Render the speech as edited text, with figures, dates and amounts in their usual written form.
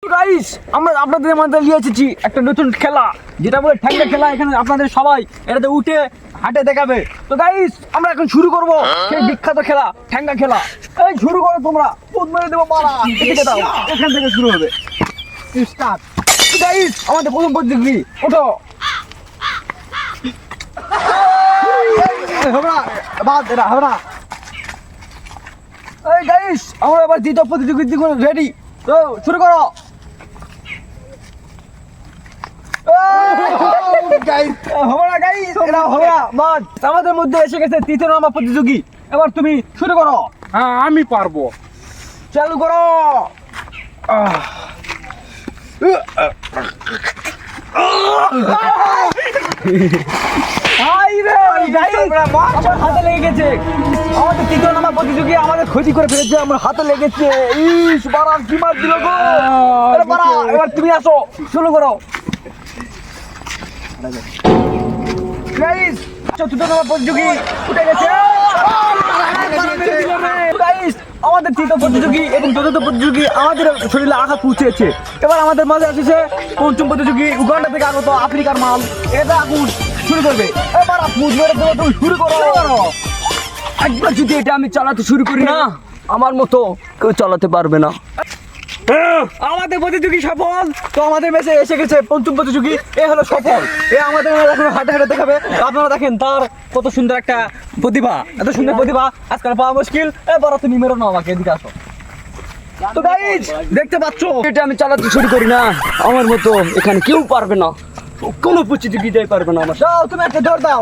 Guys আমরা আপনাদের মধ্যে নিয়ে এসেছি একটা নতুন খেলা, যেটা বলে ঠ্যাঙ্গা খেলা। এখানে আপনাদের সবাই এটাতে উঠে হাঁটে দেখাবে। তো গাইস আমরা এখন শুরু করব সেই বিখ্যাত খেলা ঠ্যাঙ্গা খেলা। এই শুরু করো তোমরা, খুদ মেরে দেবো মারা, এদিকে দাও, এখান থেকে শুরু হবে। স্টার্ট। গাইস আমাদের প্রথম প্রতিযোগী ওঠো। হবে না, বাদ এটা হবে না। এই গাইস আমরা এবার দ্বিতীয় প্রতিযোগিতা রেডি, তো শুরু করো। আমাদের মধ্যে এসে গেছে তৃতীয় নম্বর প্রতিযোগী। এবার তুমি শুরু করো। হ্যাঁ আমি পারবো। চালু করো। হাতে লেগে গেছে, আমাদের তৃতীয় নম্বর প্রতিযোগী আমাদের ক্ষতি করে ফেলেছে, আমার হাতে লেগেছে। ইস বাড়া কি মার দিল গো। এবার তুমি আসো, শুরু করো। আমাদের তৃতীয় প্রতিযোগী এবং চতুর্থ প্রতিযোগী আমাদের শরীরে আঘাত পৌঁছেছে। এবার আমাদের মাঝে আসছে পঞ্চম প্রতিযোগী উগান্ডা থেকে আগত আফ্রিকার মাল। এটা আগুন শুরু করবে। এবার তুমি শুরু করো। একবার যদি এটা আমি চালাতে শুরু করি না, আমার মতো কেউ চালাতে পারবে না। আমাদের প্রতিযোগী সফল। তো আমাদের মেসে এসে গেছে পঞ্চম প্রতিযোগী, এ হলো সফল। এ আমাদের এখন হাঁটে হাঁটে দেখাবে। আপনারা দেখেন তার কত সুন্দর একটা প্রতিভা, এত সুন্দর প্রতিভা আজকাল পাওয়া মুশকিল। এবার তুমি মেরো না আমাকে, এদিকে আসো। তো গাইস দেখতে পাচ্ছ, এটা আমি চালাতে শুরু করি না, আমার মতো এখানে কেউ পারবে না, কোনো প্রতিযোগিতাই পারবে না আমার। যাও তুমি একটা জোর দাও।